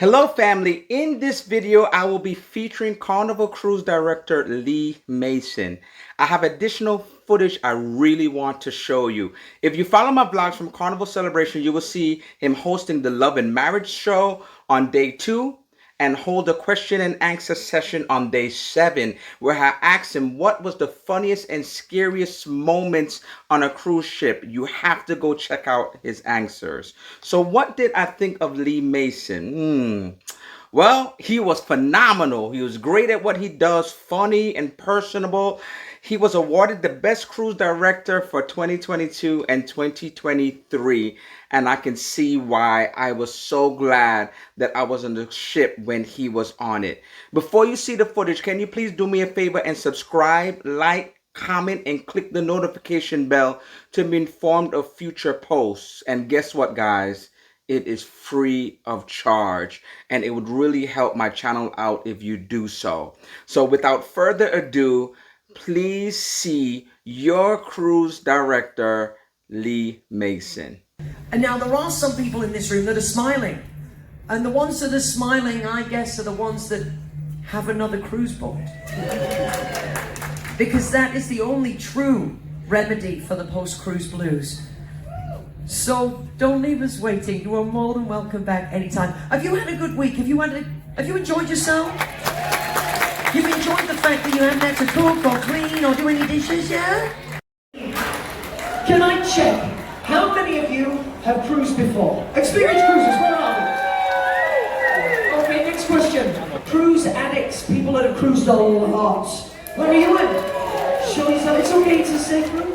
Hello family, in this video I will be featuring Carnival Cruise Director Lee Mason. I have additional footage I really want to show you. If you follow my vlogs from Carnival Celebration, you will see him hosting the Love and Marriage show on day 2 and hold a question and answer session on day 7 where I asked him what was the funniest and scariest moments on a cruise ship. You have to go check out his answers. So what did I think of Lee Mason? Well, he was phenomenal. He was great at what he does, funny and personable. He was awarded the Best Cruise Director for 2022 and 2023, and I can see why. I was so glad that I was on the ship when he was on it. Before you see the footage, can you please do me a favor and subscribe, like, comment, and click the notification bell to be informed of future posts. And guess what, guys? It is free of charge, and it would really help my channel out if you do so. So without further ado, please see your cruise director, Lee Mason. And now there are some people in this room that are smiling. And the ones that are smiling, I guess, are the ones that have another cruise booked. Because that is the only true remedy for the post-cruise blues. So don't leave us waiting. You are more than welcome back anytime. Have you had a good week? Have you enjoyed yourself? You've enjoyed the fact that you haven't had to cook or clean or do any dishes, yeah? Can I check? How many of you have cruised before? Experienced cruisers, where are we? Okay, next question. Cruise addicts, people that have cruised a lot. Where are you in? Show yourself. It's okay to say cruise.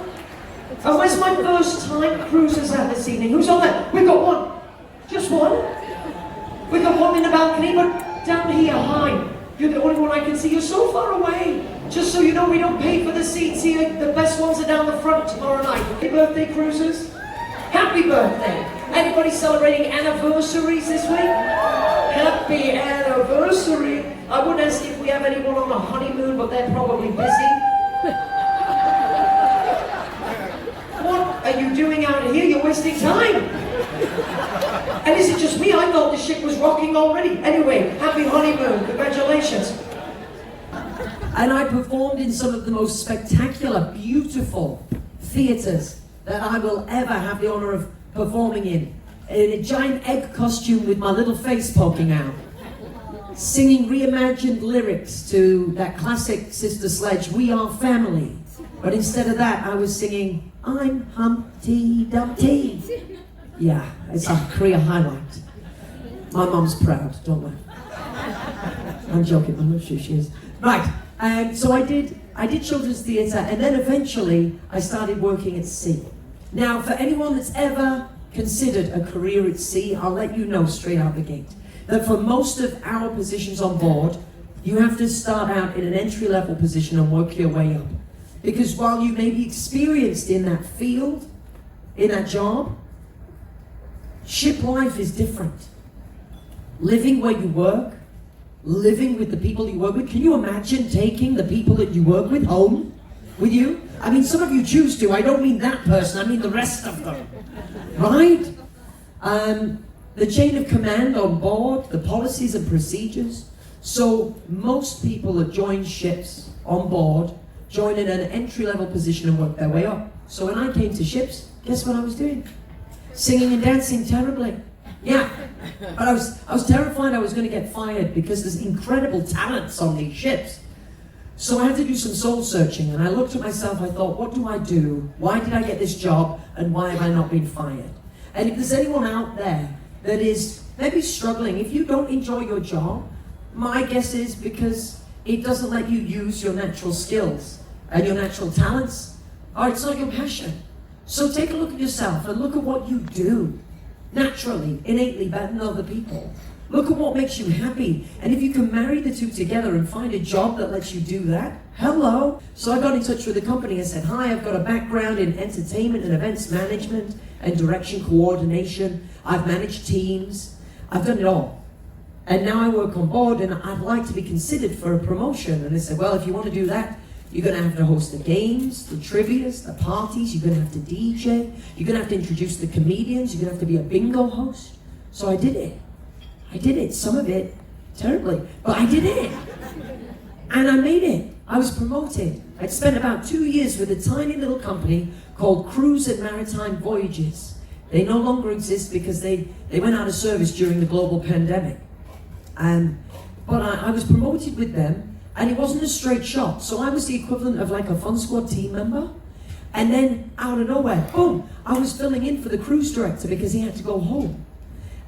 And where's my first time cruisers at this evening? Who's on there? We've got one. Just one. We've got one in the balcony, but down here, high. You're the only one I can see. You're so far away. Just so you know, we don't pay for the seats here. The best ones are down the front tomorrow night. Happy birthday, cruisers. Happy birthday. Anybody celebrating anniversaries this week? Happy anniversary. I would ask if we have anyone on a honeymoon, but they're probably busy. What are you doing out here? You're wasting time. And is it just me? I thought the ship was rocking already. Anyway, happy honeymoon. Congratulations. And I performed in some of the most spectacular, beautiful theatres that I will ever have the honour of performing in a giant egg costume with my little face poking out, singing reimagined lyrics to that classic Sister Sledge, We Are Family. But instead of that, I was singing, I'm Humpty Dumpty. Yeah, it's a career highlight. My mum's proud, don't laugh. I'm joking, I'm not sure she is. Right, so I did children's theatre, and then eventually I started working at sea. Now, for anyone that's ever considered a career at sea, I'll let you know straight out the gate that for most of our positions on board, you have to start out in an entry-level position and work your way up. Because while you may be experienced in that field, in that job, ship life is different. Living where you work, living with the people you work with. Can you imagine taking the people that you work with home with you? I mean, some of you choose to. I don't mean that person, I mean the rest of them. Right? The chain of command on board, the policies and procedures. So most people that join ships on board join in an entry-level position and work their way up. So when I came to ships, guess what I was doing? Singing and dancing terribly. Yeah, but I was terrified I was going to get fired because there's incredible talents on these ships. So I had to do some soul searching, and I looked at myself, I thought, what do I do? Why did I get this job, and why have I not been fired? And if there's anyone out there that is maybe struggling, if you don't enjoy your job, my guess is because it doesn't let you use your natural skills and your natural talents, or it's not your passion. So take a look at yourself and look at what you do naturally, innately, better than other people. Look at what makes you happy. And if you can marry the two together and find a job that lets you do that, hello. So I got in touch with the company and said, hi, I've got a background in entertainment and events management and direction coordination. I've managed teams. I've done it all. And now I work on board and I'd like to be considered for a promotion. And they said, well, if you want to do that, you're going to have to host the games, the trivias, the parties. You're going to have to DJ. You're going to have to introduce the comedians. You're going to have to be a bingo host. So I did it. I did it, some of it terribly, but I did it. And I made it. I was promoted. I'd spent about 2 years with a tiny little company called Cruise and Maritime Voyages. They no longer exist because they went out of service during the global pandemic. But I was promoted with them, and it wasn't a straight shot. So I was the equivalent of like a Fun Squad team member. And then out of nowhere, boom, I was filling in for the cruise director because he had to go home.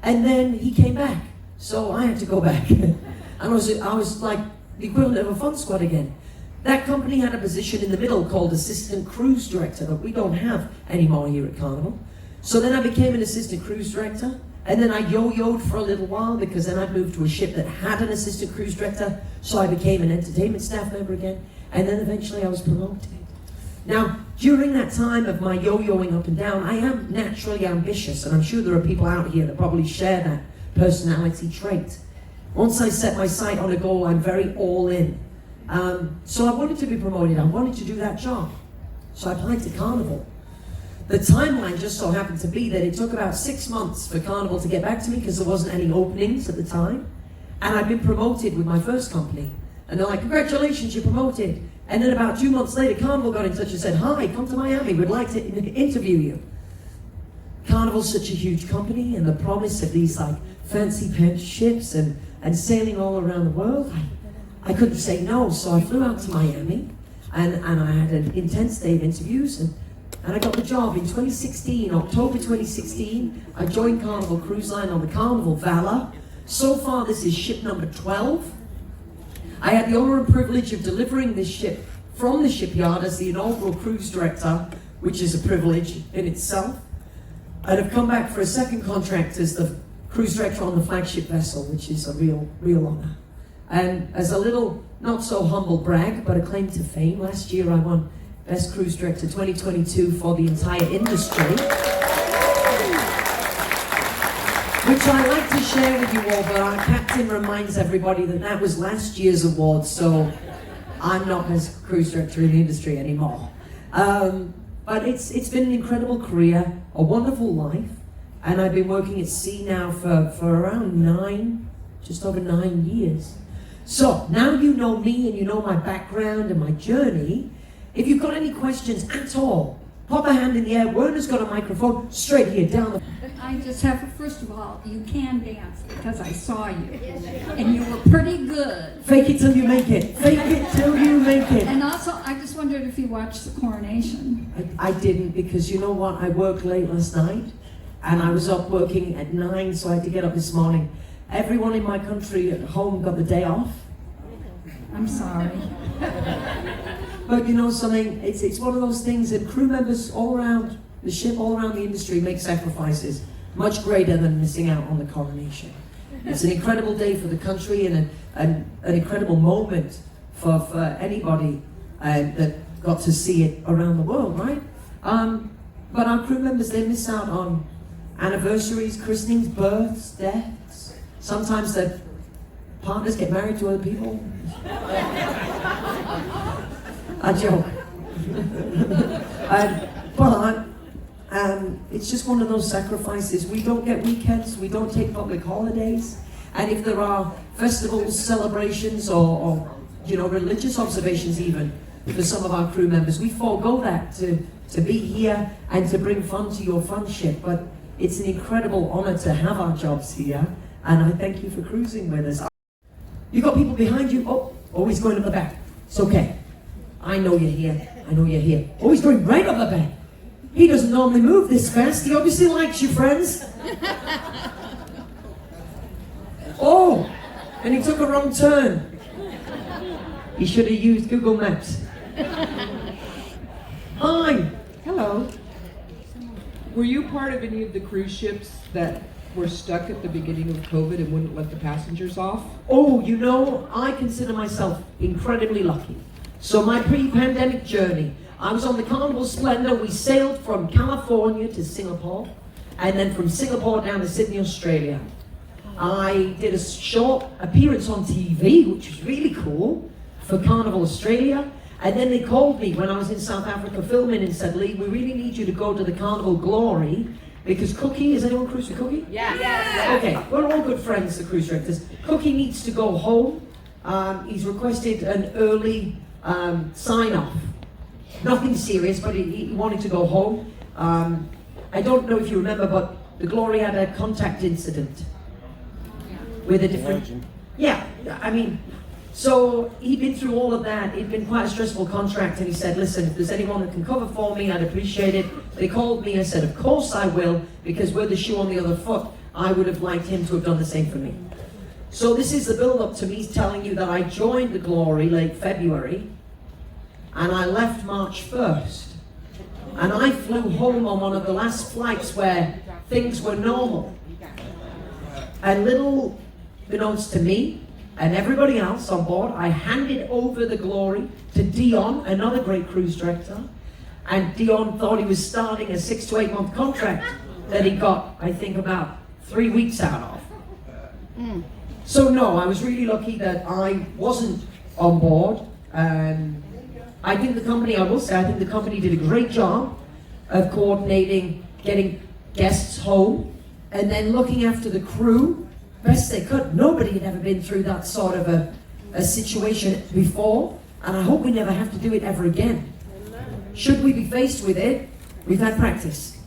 And then he came back, so I had to go back. And I was like the equivalent of a Fun Squad again. That company had a position in the middle called assistant cruise director that we don't have anymore here at Carnival. So then I became an assistant cruise director, and then I yo-yoed for a little while because then I'd moved to a ship that had an assistant cruise director, so I became an entertainment staff member again, and then eventually I was promoted. Now, during that time of my yo-yoing up and down, I am naturally ambitious, and I'm sure there are people out here that probably share that personality trait. Once I set my sight on a goal, I'm very all in. So I wanted to be promoted, I wanted to do that job. So I applied to Carnival. The timeline just so happened to be that it took about 6 months for Carnival to get back to me because there wasn't any openings at the time. And I'd been promoted with my first company. And they're like, congratulations, you're promoted. And then about 2 months later, Carnival got in touch and said, hi, come to Miami, we'd like to interview you. Carnival's such a huge company, and the promise of these like fancy pants ships and sailing all around the world, I couldn't say no, so I flew out to Miami, and I had an intense day of interviews, and I got the job in 2016, October 2016. I joined Carnival Cruise Line on the Carnival Valor. So far, this is ship number 12. I had the honor and privilege of delivering this ship from the shipyard as the inaugural cruise director, which is a privilege in itself. And have come back for a second contract as the cruise director on the flagship vessel, which is a real honor. And as a little, not so humble brag, but a claim to fame, last year I won Best Cruise Director 2022 for the entire industry, which I like to share with you all, but our captain reminds everybody that that was last year's award, so I'm not Best Cruise Director in the industry anymore. But it's been an incredible career, a wonderful life, and I've been working at sea now for around just over 9 years. So now you know me and you know my background and my journey. If you've got any questions at all, pop a hand in the air. Werner's got a microphone straight here down the... I just have, first of all, you can dance because I saw you, and you were pretty good. Fake it till you make it. Fake it till you make it. And also, I just wondered if you watched the coronation. I didn't, because you know what? I worked late last night, and I was up working at 9, so I had to get up this morning. Everyone in my country at home got the day off. I'm sorry. But you know something, it's one of those things that crew members all around the ship, all around the industry make sacrifices much greater than missing out on the coronation. It's an incredible day for the country and an incredible moment for anybody that got to see it around the world, right? But our crew members, they miss out on anniversaries, christenings, births, deaths. Sometimes their partners get married to other people. I joke. But it's just one of those sacrifices. We don't get weekends, we don't take public holidays, and if there are festivals, celebrations, or you know, religious observations even, for some of our crew members, we forego that to be here and to bring fun to your fun ship. But it's an incredible honor to have our jobs here, and I thank you for cruising with us. You got people behind you? Oh, always going up the back. It's okay. I know you're here. I know you're here. Oh, he's going right up the back. He doesn't normally move this fast. He obviously likes you, friends. Oh, and he took a wrong turn. He should have used Google Maps. Hi. Hello. Were you part of any of the cruise ships that were stuck at the beginning of COVID and wouldn't let the passengers off? Oh, you know, I consider myself incredibly lucky. So my pre-pandemic journey, I was on the Carnival Splendor. We sailed from California to Singapore, and then from Singapore down to Sydney, Australia. I did a short appearance on TV, which was really cool, for Carnival Australia. And then they called me when I was in South Africa filming and said, Lee, we really need you to go to the Carnival Glory Because Cookie, is anyone cruise with Cookie? Yeah. Okay, we're all good friends, the cruise directors. Cookie needs to go home. He's requested an early sign-off. Nothing serious, but he wanted to go home. I don't know if you remember, but the Glory had a contact incident with a different... Yeah, I mean, so he'd been through all of that. It'd been quite a stressful contract, and he said, listen, if there's anyone that can cover for me, I'd appreciate it. They called me and said, of course I will, because we're the shoe on the other foot. I would have liked him to have done the same for me. So this is the build-up to me telling you that I joined the Glory late February, and I left March 1st. And I flew home on one of the last flights where things were normal. And little unbeknownst to me and everybody else on board, I handed over the Glory to Dion, another great cruise director. And Dion thought he was starting a 6 to 8 month contract that he got, I think, about 3 weeks out of. So no, I was really lucky that I wasn't on board. I think the company, I will say, I think the company did a great job of coordinating, getting guests home, and then looking after the crew best they could. Nobody had ever been through that sort of a situation before, and I hope we never have to do it ever again. Should we be faced with it, we've had practice.